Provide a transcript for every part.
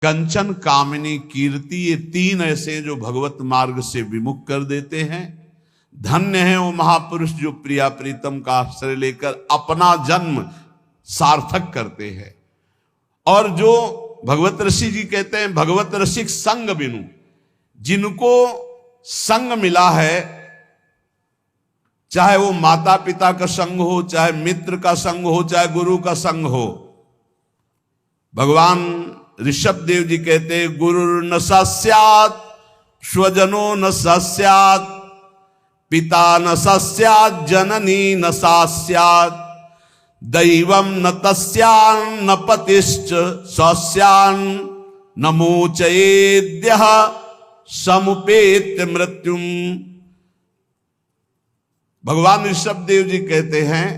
कंचन, कामिनी, कीर्ति, ये तीन ऐसे जो भगवत मार्ग से विमुख कर देते हैं। धन्य है वो महापुरुष जो प्रिया प्रीतम का आश्रय लेकर अपना जन्म सार्थक करते हैं। और जो भगवत ऋषि जी कहते हैं, भगवत रसिक संग बिनु, जिनको संग मिला है, चाहे वो माता पिता का संग हो, चाहे मित्र का संग हो, चाहे गुरु का संग हो। भगवान ऋषभ देव जी कहते, गुरु न सस्यात् स्वजनो न सस्यात्, पिता न सस्यात् जननी न सस्यात्, दैवम न तस्यान् न पतिश्च सस्यान्, न मोचयेद्यः समुपेत्य मृत्युम। भगवान ऋषभ देव जी कहते हैं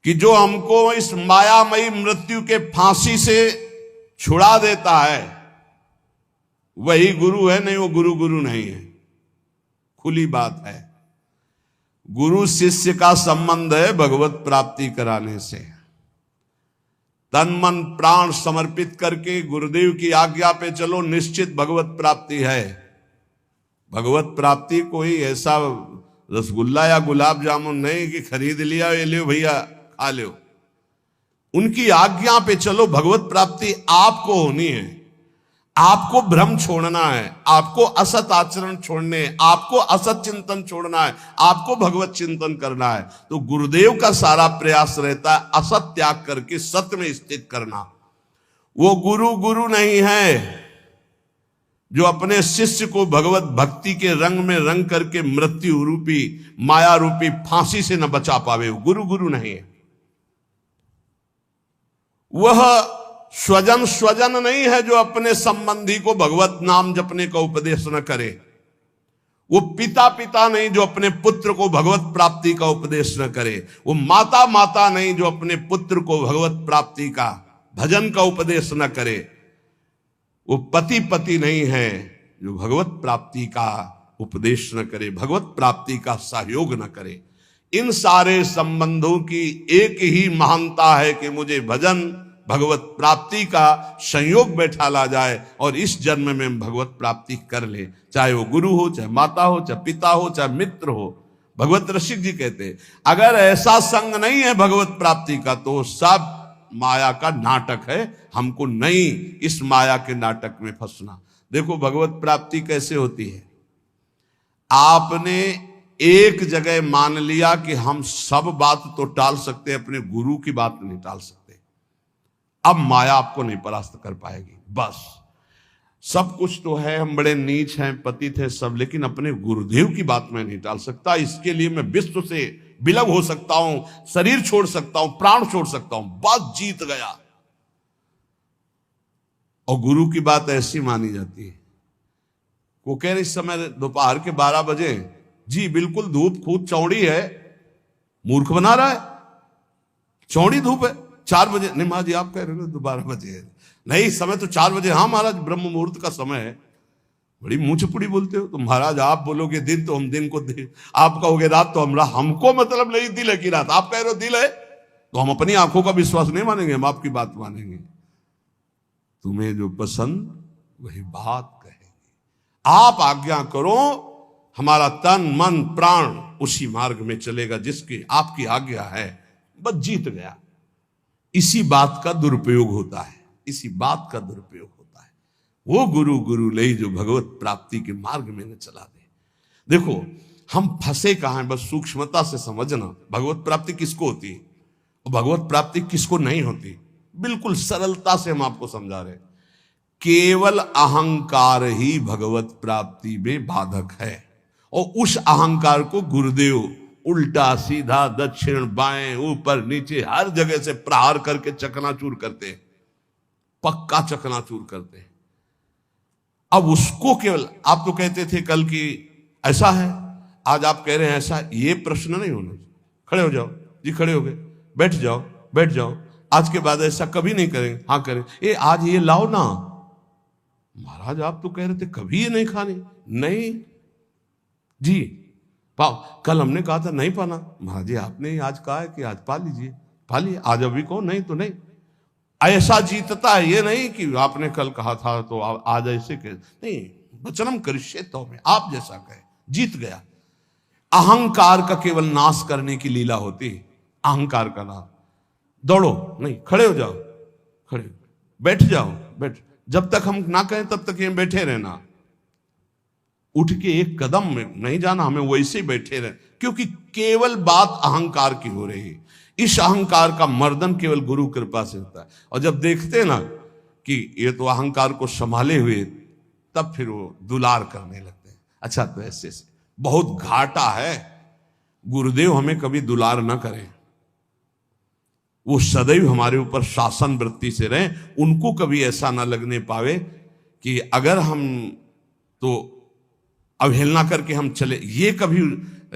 कि जो हमको इस मायामयी मृत्यु के फांसी से छुड़ा देता है वही गुरु है, नहीं वो गुरु नहीं है। खुली बात है, गुरु शिष्य का संबंध है भगवत प्राप्ति कराने से। तन मन प्राण समर्पित करके गुरुदेव की आज्ञा पे चलो, निश्चित भगवत प्राप्ति है। भगवत प्राप्ति कोई ऐसा रसगुल्ला या गुलाब जामुन नहीं कि खरीद लिया, ये लियो भैया खा लो। उनकी आज्ञा पे चलो, भगवत प्राप्ति आपको होनी है। आपको भ्रम छोड़ना है, आपको असत आचरण छोड़ने, आपको असत चिंतन छोड़ना है, आपको भगवत चिंतन करना है। तो गुरुदेव का सारा प्रयास रहता है असत त्याग करके सत्य में स्थित करना। वो गुरु नहीं है जो अपने शिष्य को भगवत भक्ति के रंग में रंग करके मृत्यु रूपी माया रूपी फांसी से न बचा पावे। गुरु नहीं है। वह स्वजन नहीं है जो अपने संबंधी को भगवत नाम जपने का उपदेश न करे। वो पिता नहीं जो अपने पुत्र को भगवत प्राप्ति का उपदेश न करे। वो माता नहीं जो अपने पुत्र को भगवत प्राप्ति का भजन का उपदेश न करे। वो पति नहीं है जो भगवत प्राप्ति का उपदेश न करे, भगवत प्राप्ति का सहयोग न करे। इन सारे संबंधों की एक ही महानता है कि मुझे भजन भगवत प्राप्ति का संयोग बैठा ला जाए और इस जन्म में भगवत प्राप्ति कर ले, चाहे वो गुरु हो, चाहे माता हो, चाहे पिता हो, चाहे मित्र हो। भगवत रसिक जी कहते, अगर ऐसा संग नहीं है भगवत प्राप्ति का तो सब माया का नाटक है। हमको नहीं इस माया के नाटक में फंसना। देखो भगवत प्राप्ति कैसे होती है। आपने एक जगह मान लिया कि हम सब बात तो टाल सकते हैं, अपने गुरु की बात नहीं टाल सकते। अब माया आपको नहीं परास्त कर पाएगी। बस सब कुछ तो है, हम बड़े नीच हैं, पतित हैं सब, लेकिन अपने गुरुदेव की बात मैं नहीं टाल सकता। इसके लिए मैं विश्व से विलग हो सकता हूं, शरीर छोड़ सकता हूं, प्राण छोड़ सकता हूं, बस जीत गया। और गुरु की बात ऐसी मानी जाती है। वो कह रहे इस समय दोपहर के 12 बजे, जी बिल्कुल धूप खूब चौड़ी है। मूर्ख बना रहा है, चौड़ी धूप है। 4 बजे नहीं महाराज जी, आप कह रहे हो 12 बजे है। नहीं, समय तो 4 बजे। हाँ महाराज, ब्रह्म मुहूर्त का समय है। बड़ी मुंह चपुड़ी बोलते हो। तो महाराज आप बोलोगे दिन तो हम दिन को दिन, आप कहोगे रात तो हम, हमको मतलब नहीं दिल है कि रात। आप कह रहे हो दिल है तो हम अपनी आंखों का विश्वास नहीं मानेंगे, हम आपकी बात मानेंगे। तुम्हें जो पसंद वही बात कहेंगे। आप आज्ञा करो, हमारा तन मन प्राण उसी मार्ग में चलेगा जिसकी आपकी आज्ञा है। बस जीत गया। इसी बात का दुरुपयोग होता है, इसी बात का दुरुपयोग होता है। वो गुरु ले जो भगवत प्राप्ति के मार्ग में न चला दे। देखो हम फंसे कहां हैं, बस सूक्ष्मता से समझना। भगवत प्राप्ति किसको होती है और भगवत प्राप्ति किसको नहीं होती, बिल्कुल सरलता से हम आपको समझा रहे। केवल अहंकार ही भगवत प्राप्ति में बाधक है। और उस अहंकार को गुरुदेव उल्टा सीधा दक्षिण बाएं ऊपर नीचे हर जगह से प्रहार करके चकनाचूर करते हैं, पक्का चकनाचूर करते हैं। अब उसको केवल, आप तो कहते थे कल की ऐसा है, आज आप कह रहे हैं ऐसा। ये प्रश्न नहीं होना। खड़े हो जाओ जी, खड़े हो गए, बैठ जाओ बैठ जाओ। आज के बाद ऐसा कभी नहीं करेंगे। हाँ करें। ये आज ये लाओ ना। महाराज आप तो कह रहे थे कभी ये नहीं खाने। नहीं जी पाओ, कल हमने कहा था नहीं पाना। महाराज जी आपने आज कहा है कि आज पा लीजिए, पा लिए। आज अभी कहो नहीं तो नहीं। ऐसा जीतता है, ये नहीं कि आपने कल कहा था तो आज ऐसे कह, नहीं, वचनम करिष्ये तो में आप जैसा कहे, जीत गया। अहंकार का केवल नाश करने की लीला होती है, अहंकार का नाश। दौड़ो नहीं, खड़े हो जाओ, खड़े, बैठ जाओ, बैठ, जब तक हम ना कहें तब तक ये बैठे रहना, उठ के एक कदम में नहीं जाना, हमें वैसे ही बैठे रहे, क्योंकि केवल बात अहंकार की हो रही है। इस अहंकार का मर्दन केवल गुरु कृपा से होता है। और जब देखते ना कि ये तो अहंकार को संभाले हुए, तब फिर वो दुलार करने लगते हैं। अच्छा, तो ऐसे से बहुत घाटा है, गुरुदेव हमें कभी दुलार ना करें, वो सदैव हमारे ऊपर शासन वृत्ति से रहे, उनको कभी ऐसा ना लगने पावे कि अगर हम तो अवहेलना करके हम चले। ये कभी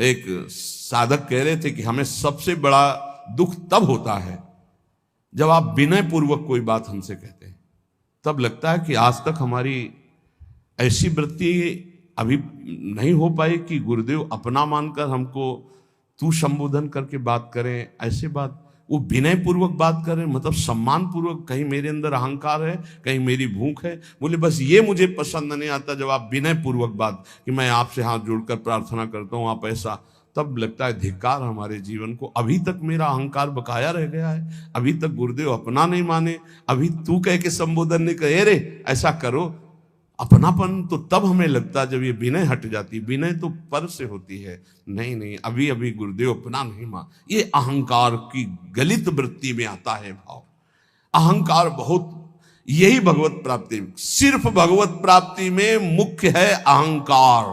एक साधक कह रहे थे कि हमें सबसे बड़ा दुख तब होता है जब आप विनय पूर्वक कोई बात हमसे कहते हैं, तब लगता है कि आज तक हमारी ऐसी वृत्ति अभी नहीं हो पाई कि गुरुदेव अपना मानकर हमको तू संबोधन करके बात करें। ऐसे बात वो विनय पूर्वक बात करें, मतलब सम्मान पूर्वक। कहीं मेरे अंदर अहंकार है, कहीं मेरी भूख है। बोले बस ये मुझे पसंद नहीं आता जब आप विनय पूर्वक बात, कि मैं आपसे हाथ जोड़कर प्रार्थना करता हूँ, आप ऐसा, तब लगता है धिक्कार हमारे जीवन को। अभी तक मेरा अहंकार बकाया रह गया है, अभी तक गुरुदेव अपना नहीं माने, अभी तू कह के संबोधन नहीं कहे रे ऐसा करो। अपनापन तो तब हमें लगता जब ये विनय हट जाती। विनय तो पर से होती है, नहीं नहीं, अभी अभी गुरुदेव अपना नहीं मान। ये अहंकार की गलित वृत्ति में आता है भाव। अहंकार बहुत, यही भगवत प्राप्ति, सिर्फ भगवत प्राप्ति में मुख्य है अहंकार,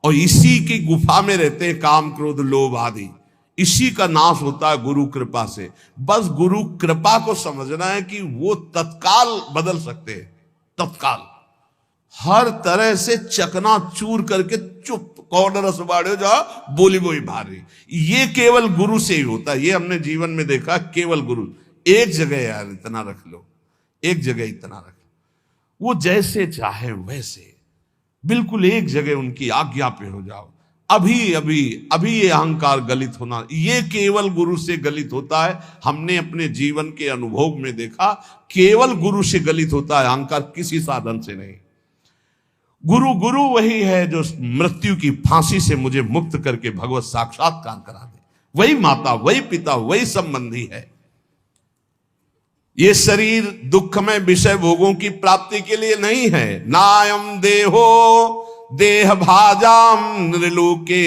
और इसी की गुफा में रहते हैं काम क्रोध लोभ आदि। इसी का नाश होता है गुरु कृपा से। बस गुरु कृपा को समझना है कि वो तत्काल बदल सकते हैं, तत्काल हर तरह से चकनाचूर करके चुप कॉर्नर सुबाड़े जाओ, बोली बोली भारी। ये केवल गुरु से ही होता है, ये हमने जीवन में देखा। केवल गुरु, एक जगह यार इतना रख लो, एक जगह इतना रख लो, वो जैसे चाहे वैसे, बिल्कुल एक जगह उनकी आज्ञा पे हो जाओ। अभी अभी अभी ये अहंकार गलित होना, ये केवल गुरु से गलित होता है। हमने अपने जीवन के अनुभव में देखा, केवल गुरु से गलित होता है अहंकार, किसी साधन से नहीं। गुरु गुरु वही है जो मृत्यु की फांसी से मुझे मुक्त करके भगवत साक्षात्कार करा दे। वही माता, वही पिता, वही संबंधी है। ये शरीर दुखमय विषय भोगों की प्राप्ति के लिए नहीं है। नायम देहो देह भाजाम नृलोके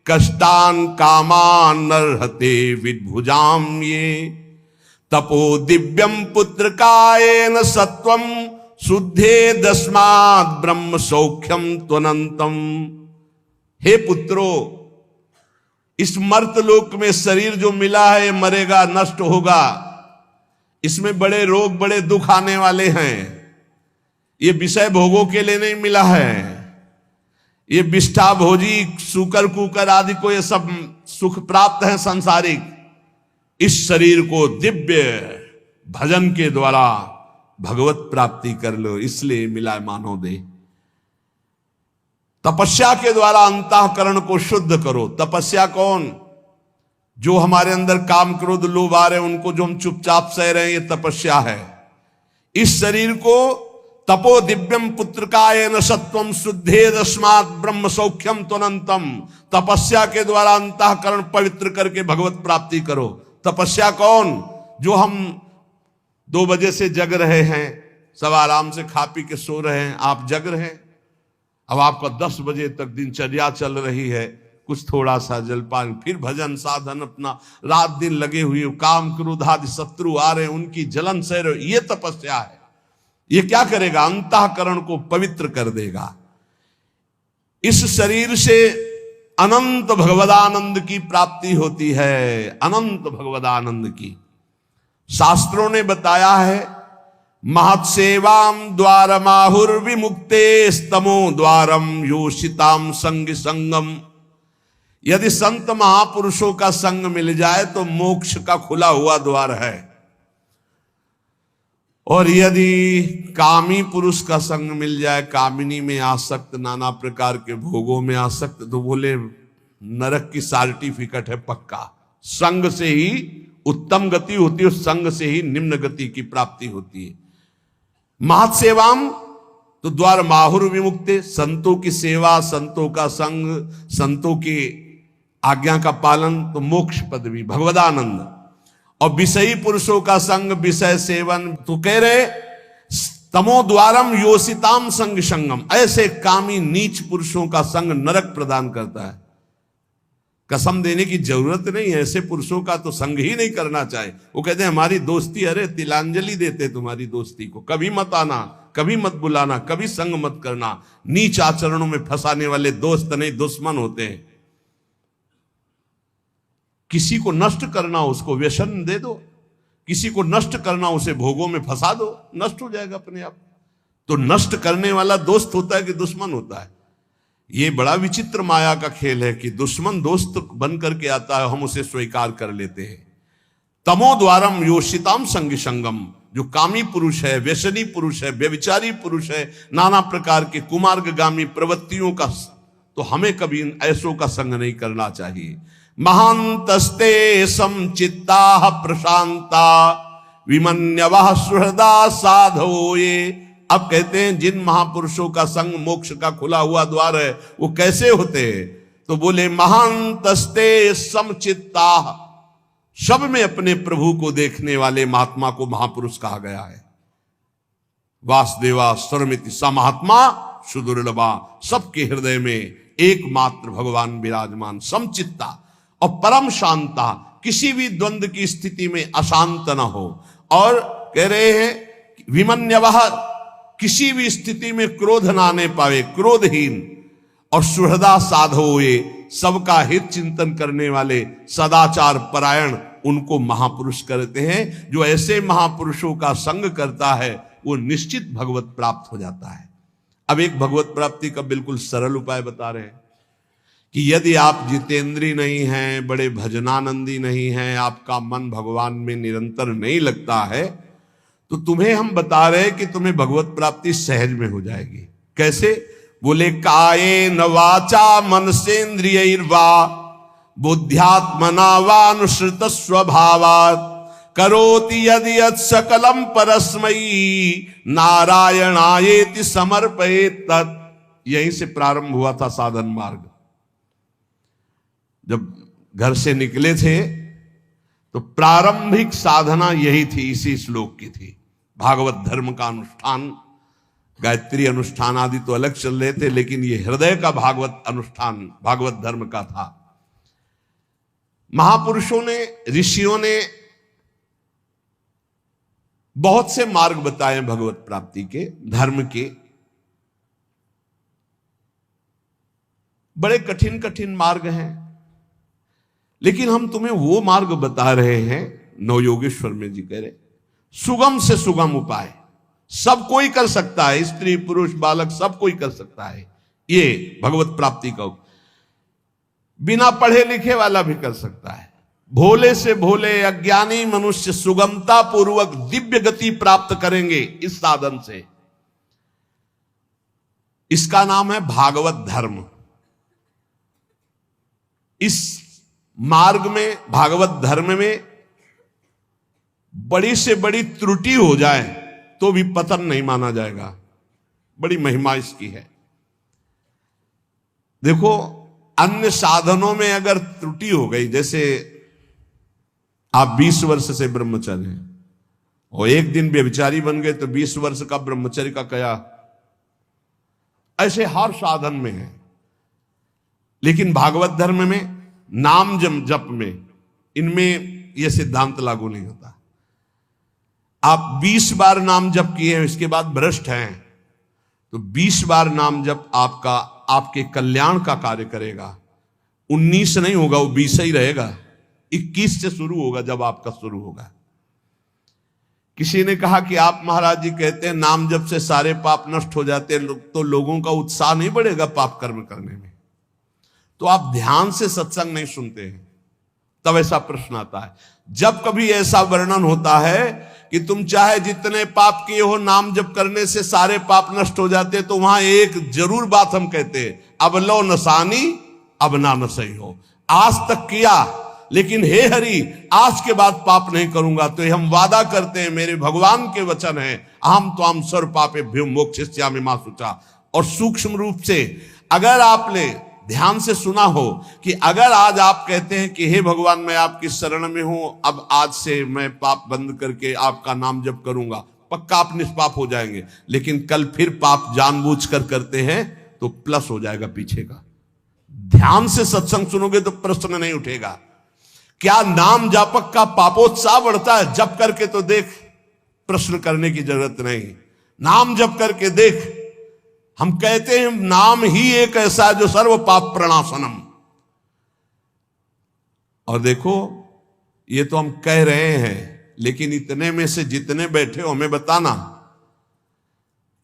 कष्टान कामान नरहते विद्भुजाम ये तपो दिव्यम पुत्र कायेन सत्वम शुद्धे दस्मात् ब्रह्म सौख्यम त्वनंतम। हे पुत्रो, इस मर्त लोक में शरीर जो मिला है मरेगा, नष्ट होगा। इसमें बड़े रोग, बड़े दुख आने वाले हैं। ये विषय भोगों के लिए नहीं मिला है। ये विष्ठा भोजी सूकर कुकर आदि को ये सब सुख प्राप्त है सांसारिक। इस शरीर को दिव्य भजन के द्वारा भगवत प्राप्ति कर लो, इसलिए मिला मानव दे। तपस्या के द्वारा अंतःकरण को शुद्ध करो। तपस्या कौन? जो हमारे अंदर काम क्रोध लोभ आ रहे हैं उनको जो हम चुपचाप सह रहे हैं, ये तपस्या है। इस शरीर को तपो दिव्यम पुत्रकायेन सत्वम शुद्धे दस्मात् ब्रह्म सौख्यम त्वनंतम। तपस्या के द्वारा अंतःकरण पवित्र करके भगवत प्राप्ति करो। तपस्या कौन? जो हम 2 बजे से जग रहे हैं, सब आराम से खा पी के सो रहे हैं, आप जग रहे हैं। अब आपका 10 बजे तक दिनचर्या चल रही है, कुछ थोड़ा सा जलपान, फिर भजन साधन, अपना रात दिन लगे हुए, काम क्रोध आदि शत्रु आ रहे हैं, उनकी जलन सह रहे, ये तपस्या है। ये क्या करेगा? अंतःकरण को पवित्र कर देगा। इस शरीर से अनंत भगवदानंद की प्राप्ति होती है, अनंत भगवदानंद की। शास्त्रों ने बताया है, महत्सेवाम द्वारमाहुर विमुक्ते स्तमो द्वारम योषिताम संग संगम। यदि संत महापुरुषों का संग मिल जाए तो मोक्ष का खुला हुआ द्वार है। और यदि कामी पुरुष का संग मिल जाए, कामिनी में आसक्त, नाना प्रकार के भोगों में आसक्त, तो बोले नरक की सर्टिफिकेट है पक्का। संग से ही उत्तम गति होती है, उस संग से ही निम्न गति की प्राप्ति होती है। महत सेवाम तो द्वार माहुर विमुक्ते, संतों की सेवा, संतों का संग, संतों की आज्ञा का पालन तो मोक्ष पदवी, भगवदानंद। और विषयी पुरुषों का संग, विषय सेवन तो कह रहे तमो द्वारम योषिताम संग संगम, ऐसे कामी नीच पुरुषों का संग नरक प्रदान करता है। कसम देने की जरूरत नहीं है, ऐसे पुरुषों का तो संग ही नहीं करना चाहिए। वो कहते हैं हमारी दोस्ती, अरे तिलांजलि देते तुम्हारी दोस्ती को, कभी मत आना, कभी मत बुलाना, कभी संग मत करना। नीच आचरणों में फंसाने वाले दोस्त नहीं दुश्मन होते हैं। किसी को नष्ट करना उसको व्यसन दे दो, किसी को नष्ट करना उसे भोगों में फंसा दो, नष्ट हो जाएगा अपने आप। तो नष्ट करने वाला दोस्त होता है कि दुश्मन होता है? ये बड़ा विचित्र माया का खेल है कि दुश्मन दोस्त बन करके आता है, हम उसे स्वीकार कर लेते हैं। तमो द्वारम योषिताम संग संगम, जो कामी पुरुष है, व्यसनी पुरुष है, व्यभिचारी पुरुष है, नाना प्रकार के कुमार्गगामी प्रवृत्तियों का, तो हमें कभी ऐसों का संग नहीं करना चाहिए। महांतस्ते समचित्ता प्रशांता विमन्यवः सुहृदा साधो ये। अब कहते हैं जिन महापुरुषों का संग मोक्ष का खुला हुआ द्वार है, वो कैसे होते हैं? तो बोले महांतस्ते समचित्ता, सब में अपने प्रभु को देखने वाले महात्मा को महापुरुष कहा गया है। वासुदेवा सर्वमिति स महात्मा सुदुर्लभा, सबके हृदय में एकमात्र भगवान विराजमान, समचित्ता और परम शांता, किसी भी द्वंद्व की स्थिति में अशांत न हो। और कह रहे हैं विमन्यवः, किसी भी स्थिति में क्रोध ना आने पावे, क्रोधहीन। और सुहृदा साधो ये, सबका हित चिंतन करने वाले, सदाचार परायण, उनको महापुरुष करते हैं। जो ऐसे महापुरुषों का संग करता है वो निश्चित भगवत प्राप्त हो जाता है। अब एक भगवत प्राप्ति का बिल्कुल सरल उपाय बता रहे हैं कि यदि आप जितेंद्री नहीं हैं, बड़े भजनानंदी नहीं हैं, आपका मन भगवान में निरंतर नहीं लगता है, तो तुम्हें हम बता रहे हैं कि तुम्हें भगवत प्राप्ति सहज में हो जाएगी। कैसे? बोले कायेन वाचा मनसेन्द्रियैर्वा बुद्ध्यात्मना वानुसृत स्वभावात् करोति यदि यत् सकलम परस्मयी नारायणायेति समर्पयेत् तत्। यहीं से प्रारंभ हुआ था साधन मार्ग। जब घर से निकले थे तो प्रारंभिक साधना यही थी, इसी श्लोक की थी। भागवत धर्म का अनुष्ठान, गायत्री अनुष्ठान आदि तो अलग चल रहे थे, लेकिन ये हृदय का भागवत अनुष्ठान भागवत धर्म का था। महापुरुषों ने, ऋषियों ने बहुत से मार्ग बताए भगवत प्राप्ति के, धर्म के। बड़े कठिन कठिन मार्ग हैं, लेकिन हम तुम्हें वो मार्ग बता रहे हैं, नवयोगेश्वर में जी कह रहे, सुगम से सुगम उपाय, सब कोई कर सकता है, स्त्री पुरुष बालक सब कोई कर सकता है। ये भगवत प्राप्ति का बिना पढ़े लिखे वाला भी कर सकता है। भोले से भोले अज्ञानी मनुष्य सुगमता पूर्वक दिव्य गति प्राप्त करेंगे इस साधन से। इसका नाम है भागवत धर्म। इस मार्ग में, भागवत धर्म में बड़ी से बड़ी त्रुटि हो जाए तो भी पतन नहीं माना जाएगा। बड़ी महिमा इसकी है। देखो, अन्य साधनों में अगर त्रुटि हो गई, जैसे आप 20 वर्ष से ब्रह्मचारी हैं और एक दिन व्यभिचारी बन गए तो 20 वर्ष का ब्रह्मचर्य का क्या, ऐसे हर साधन में है। लेकिन भागवत धर्म में, नाम जप में, इनमें यह सिद्धांत लागू नहीं होता। आप 20 बार नाम जप किए हैं, इसके बाद भ्रष्ट हैं, तो 20 बार नाम जप आपका, आपके कल्याण का कार्य करेगा। 19 नहीं होगा, वो 20 ही रहेगा। 21 से शुरू होगा जब आपका शुरू होगा। किसी ने कहा कि आप महाराज जी कहते हैं नाम जप से सारे पाप नष्ट हो जाते हैं, तो लोगों का उत्साह नहीं बढ़ेगा पाप कर्म करने में। तो आप ध्यान से सत्संग नहीं सुनते हैं, तब ऐसा प्रश्न आता है। जब कभी ऐसा वर्णन होता है कि तुम चाहे जितने पाप किए हो, नाम जप करने से सारे पाप नष्ट हो जाते, तो वहां एक जरूर बात हम कहते हैं, अब लो नसानी अब ना नसई हो। आज तक किया लेकिन हे हरि आज के बाद पाप नहीं करूंगा। तो हम वादा करते हैं, मेरे भगवान के वचन है, अहम त्वाम सर्व पापेभ्यो मोक्षयिष्यामि मा शुचा। और सूक्ष्म रूप से अगर आपने ध्यान से सुना हो कि अगर आज आप कहते हैं कि हे भगवान मैं आपकी शरण में हूं, अब आज से मैं पाप बंद करके आपका नाम जप करूंगा, पक्का आप निष्पाप हो जाएंगे। लेकिन कल फिर पाप जानबूझकर करते हैं तो प्लस हो जाएगा पीछे का। ध्यान से सत्संग सुनोगे तो प्रश्न नहीं उठेगा। क्या नाम जापक का पापोत्साह बढ़ता है? जप करके तो देख, प्रश्न करने की जरूरत नहीं। नाम जप करके देख। हम कहते हैं नाम ही एक ऐसा जो सर्व पाप प्रणाशनम। और देखो ये तो हम कह रहे हैं, लेकिन इतने में से जितने बैठे हो हमें बताना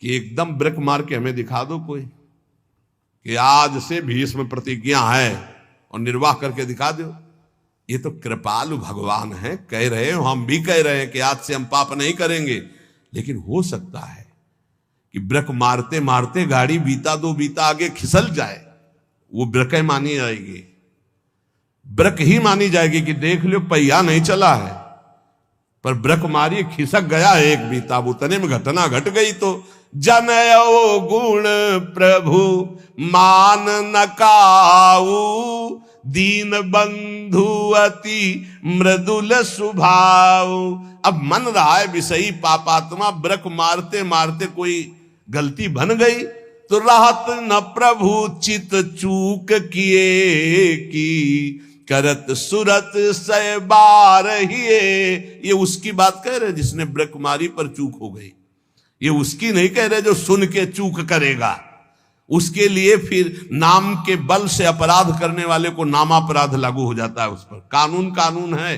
कि एकदम ब्रेक मार के हमें दिखा दो कोई कि आज से भीष्म प्रतिज्ञा है और निर्वाह करके दिखा दो। ये तो कृपालु भगवान है, कह रहे हो, हम भी कह रहे हैं कि आज से हम पाप नहीं करेंगे। लेकिन हो सकता है कि ब्रेक मारते मारते गाड़ी बीता दो बीता आगे खिसल जाए, वो ब्रेक मानी जाएगी, ब्रेक ही मानी जाएगी कि देख लो पहिया नहीं चला है, पर ब्रेक मारी खिसक गया एक बीता, उतने में घटना घट गई। तो जनयो गुण प्रभु मान न काऊ, दीन बंधु अति मृदुल स्वभाव। अब मन रहा है विषयी पापात्मा, ब्रक मारते मारते कोई गलती बन गई तो राहत न प्रभु चित चूक किए की, करत सुरत सय बार हिए। ये उसकी बात कह रहे जिसने ब्रक मारी पर चूक हो गई, ये उसकी नहीं कह रहे जो सुन के चूक करेगा। उसके लिए फिर नाम के बल से अपराध करने वाले को नामापराध लागू हो जाता है उस पर। कानून कानून है।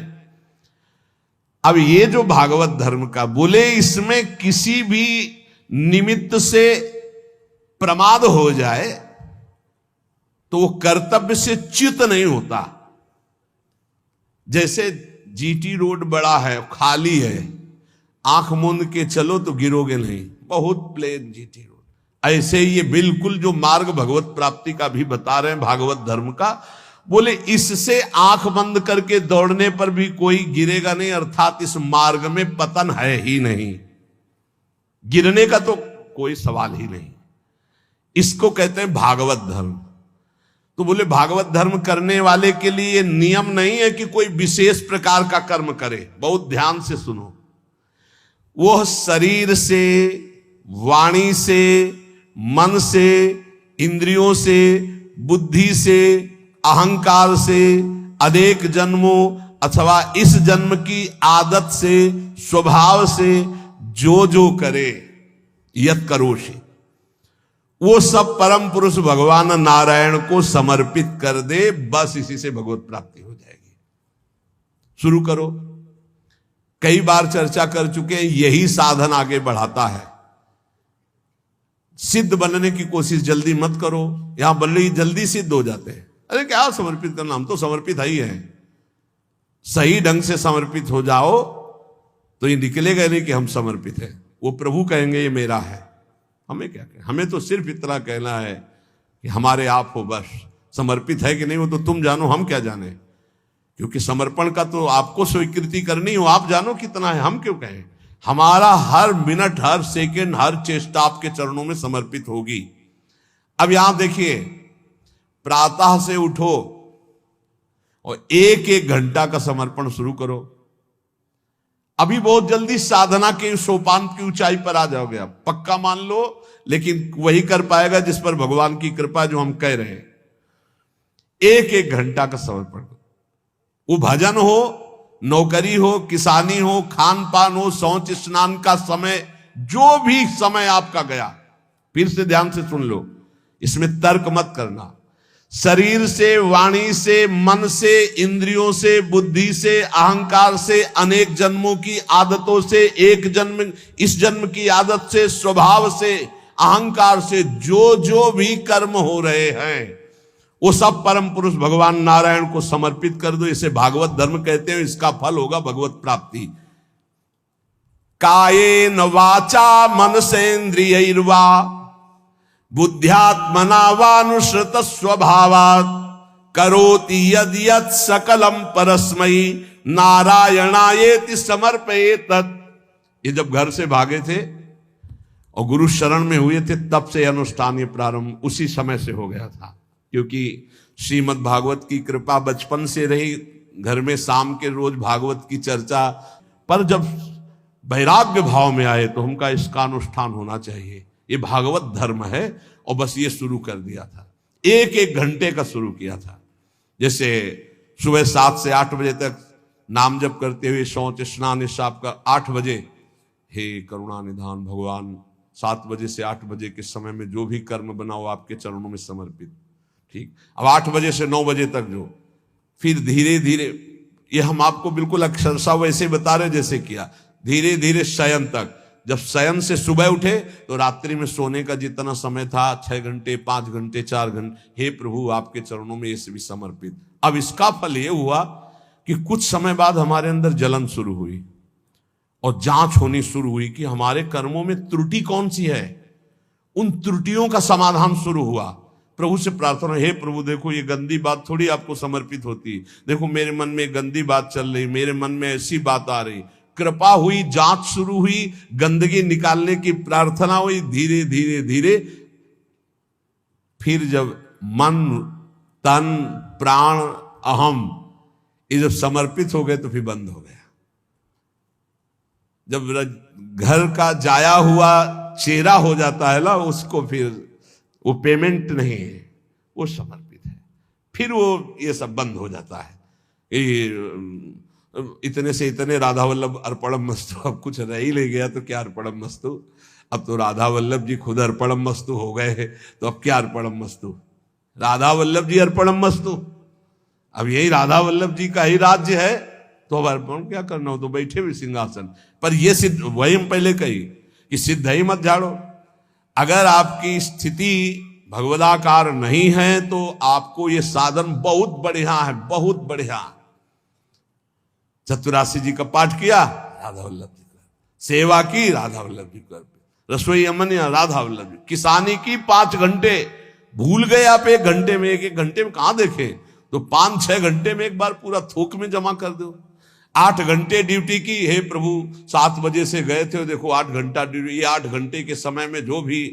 अब ये जो भागवत धर्म का बोले, इसमें किसी भी निमित्त से प्रमाद हो जाए तो वो कर्तव्य से च्युत नहीं होता। जैसे जीटी रोड बड़ा है, खाली है, आंख मूंद के चलो तो गिरोगे नहीं, बहुत प्लेन जीटी रोड। ऐसे ही ये बिल्कुल जो मार्ग भगवत प्राप्ति का भी बता रहे हैं भागवत धर्म का, बोले इससे आंख बंद करके दौड़ने पर भी कोई गिरेगा नहीं, अर्थात इस मार्ग में पतन है ही नहीं, गिरने का तो कोई सवाल ही नहीं। इसको कहते हैं भागवत धर्म। तो बोले भागवत धर्म करने वाले के लिए नियम नहीं है कि कोई विशेष प्रकार का कर्म करे। बहुत ध्यान से सुनो, वो शरीर से, वाणी से, मन से, इंद्रियों से, बुद्धि से, अहंकार से, अनेक जन्मों अथवा इस जन्म की आदत से, स्वभाव से जो करे यत करोषि, वो सब परम पुरुष भगवान नारायण को समर्पित कर दे, बस इसी से भगवत प्राप्ति हो जाएगी। शुरू करो। कई बार चर्चा कर चुके हैं, यही साधन आगे बढ़ाता है। सिद्ध बनने की कोशिश जल्दी मत करो, यहां बल्ले जल्दी सिद्ध हो जाते हैं। अरे क्या समर्पित करना, हम तो समर्पित ही हैं। सही ढंग से समर्पित हो जाओ तो ये निकलेगा नहीं कि हम समर्पित हैं। वो प्रभु कहेंगे ये मेरा है। हमें क्या कहें, हमें तो सिर्फ इतना कहना है कि हमारे आप हो, बस। समर्पित है कि नहीं वो तो तुम जानो, हम क्या जाने। क्योंकि समर्पण का तो आपको स्वीकृति करनी हो, आप जानो कितना है, हम क्यों कहें। हमारा हर मिनट, हर सेकंड, हर चेष्टा आपके चरणों में समर्पित होगी। अब यहां देखिए, प्रातः से उठो और एक एक घंटा का समर्पण शुरू करो। अभी बहुत जल्दी साधना के सोपान की ऊंचाई पर आ जाओगे आप, पक्का मान लो। लेकिन वही कर पाएगा जिस पर भगवान की कृपा, जो हम कह रहे हैं। एक एक घंटा का समर्पण, वो भजन हो, नौकरी हो, किसानी हो, खान पान हो, शौच स्नान का समय, जो भी समय आपका गया, फिर से ध्यान से सुन लो, इसमें तर्क मत करना। शरीर से, वाणी से, मन से, इंद्रियों से, बुद्धि से, अहंकार से, अनेक जन्मों की आदतों से, एक जन्म, इस जन्म की आदत से, स्वभाव से, अहंकार से जो भी कर्म हो रहे हैं, वो सब परम पुरुष भगवान नारायण को समर्पित कर दो। इसे भागवत धर्म कहते हैं। इसका फल होगा भगवत प्राप्ति। कायेन वाचा मनसेन्द्रियैर्वा बुद्ध्यात्मना वानुश्रुत स्वभावात् करोति यद यद सकलम परस्मयी नारायणायेति समर्पयेत। ये जब घर से भागे थे और गुरु शरण में हुए थे, तब से अनुष्ठान ये प्रारंभ उसी समय से हो गया था, क्योंकि श्रीमद् भागवत की कृपा बचपन से रही। घर में शाम के रोज भागवत की चर्चा, पर जब वैराग्य भाव में आए तो हमका इसका अनुष्ठान होना चाहिए, ये भागवत धर्म है। और बस ये शुरू कर दिया था, एक एक घंटे का शुरू किया था। जैसे सुबह 7 से 8 बजे तक नाम जप करते हुए शौच स्नान हिसाब का 8 बजे, हे करुणा निधान भगवान, 7 बजे से 8 बजे के समय में जो भी कर्म बनाओ आपके चरणों में समर्पित। ठीक, अब 8 बजे से 9 बजे तक जो, फिर धीरे धीरे, ये हम आपको बिल्कुल अक्षरशः वैसे बता रहे जैसे किया, धीरे धीरे शयन तक। जब शयन से सुबह उठे तो रात्रि में सोने का जितना समय था, 6 घंटे, 5 घंटे, 4 घंटे, हे प्रभु आपके चरणों में ये भी समर्पित। अब इसका फल ये हुआ कि कुछ समय बाद हमारे अंदर जलन शुरू हुई और जांच होनी शुरू हुई कि हमारे कर्मों में त्रुटि कौन सी है। उन त्रुटियों का समाधान शुरू हुआ। प्रभु से प्रार्थना, हे प्रभु देखो ये गंदी बात थोड़ी आपको समर्पित होती, देखो मेरे मन में गंदी बात चल रही, मेरे मन में ऐसी बात आ रही। कृपा हुई, जांच शुरू हुई, गंदगी निकालने की प्रार्थना हुई। धीरे धीरे धीरे फिर जब मन, तन, प्राण, अहम ये जब समर्पित हो गए तो फिर बंद हो गया। जब घर का जाया हुआ चेहरा हो जाता है ना, उसको फिर वो पेमेंट नहीं है, वो समर्पित है, फिर वो ये सब बंद हो जाता है। इतने से इतने राधा वल्लभ अर्पणम मस्तु, अब कुछ रह ही ले गया तो क्या अर्पणम मस्तु। अब तो राधा वल्लभ जी खुद अर्पणम मस्तु हो गए हैं, तो अब क्या अर्पणम मस्तु, राधा वल्लभ जी अर्पणम मस्तु। अब यही राधा वल्लभ जी का ही राज्य है, तो अब अर्पण क्या करना हो, तो बैठे भी सिंहासन पर। ये सिद्ध, वही हम पहले कही कि सिद्ध ही मत झाड़ो। अगर आपकी स्थिति भगवदाकार नहीं है तो आपको ये साधन बहुत बढ़िया है, बहुत बढ़िया। चतुरासी जी का पाठ किया, राधा वल्लभ जी कर, सेवा की, राधा वल्लभ जी कर, रसोई अमन या राधा वल्लभ जी, किसानी की 5 घंटे, भूल गए आप 1 घंटे में, एक घंटे में कहां देखे, तो 5-6 घंटे में एक बार पूरा थोक में जमा कर दो। 8 घंटे ड्यूटी की, हे प्रभु 7 बजे से गए थे, देखो 8 घंटा ड्यूटी। ये 8 घंटे के समय में जो भी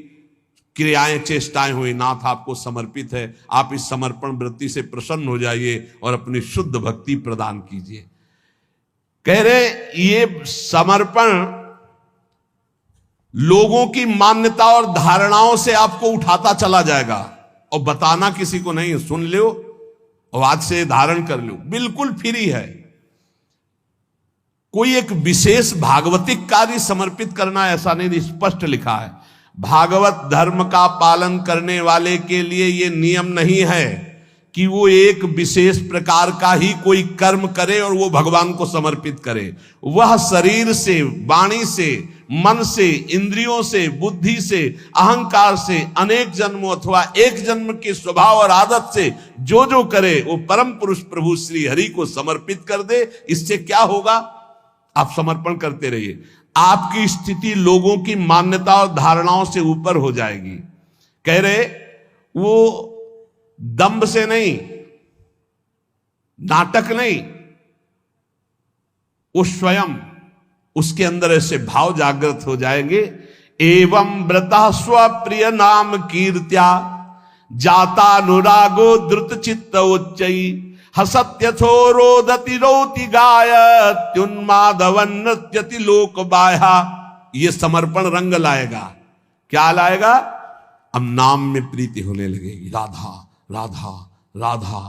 क्रियाएं, चेष्टाएं हुई, नाथ आपको समर्पित है। आप इस समर्पण वृत्ति से प्रसन्न हो जाइए और अपनी शुद्ध भक्ति प्रदान कीजिए। कह रहे ये समर्पण लोगों की मान्यता और धारणाओं से आपको उठाता चला जाएगा, और बताना किसी को नहीं, सुन लो और आज से धारण कर लो, बिल्कुल फ्री है। कोई एक विशेष भागवतिक कार्य समर्पित करना ऐसा नहीं, स्पष्ट लिखा है। भागवत धर्म का पालन करने वाले के लिए यह नियम नहीं है कि वो एक विशेष प्रकार का ही कोई कर्म करे और वो भगवान को समर्पित करे। वह शरीर से, वाणी से, मन से, इंद्रियों से, बुद्धि से, अहंकार से, अनेक जन्मों अथवा एक जन्म के स्वभाव और आदत से जो जो करे वो परम पुरुष प्रभु श्री हरि को समर्पित कर दे। इससे क्या होगा, आप समर्पण करते रहिए, आपकी स्थिति लोगों की मान्यता और धारणाओं से ऊपर हो जाएगी। कह रहे वो दंभ से नहीं, नाटक नहीं, वो स्वयं, उसके अंदर ऐसे भाव जागृत हो जाएंगे। एवं व्रतः स्वप्रिय नाम कीर्त्या जाता अनुरागो द्रुत चित्त उच्चई हसत्यथो रोदति रोति गायत्युन्मादवन नृत्यति लोक बाह्या। ये समर्पण रंग लाएगा, क्या लाएगा, अब नाम में प्रीति होने लगेगी, राधा राधा राधा।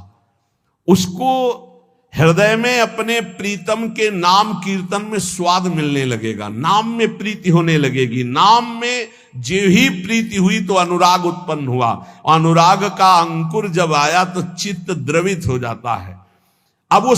उसको हृदय में अपने प्रीतम के नाम कीर्तन में स्वाद मिलने लगेगा, नाम में प्रीति होने लगेगी। नाम में जो ही प्रीति हुई तो अनुराग उत्पन्न हुआ, अनुराग का अंकुर जब आया तो चित्त द्रवित हो जाता है। अब वो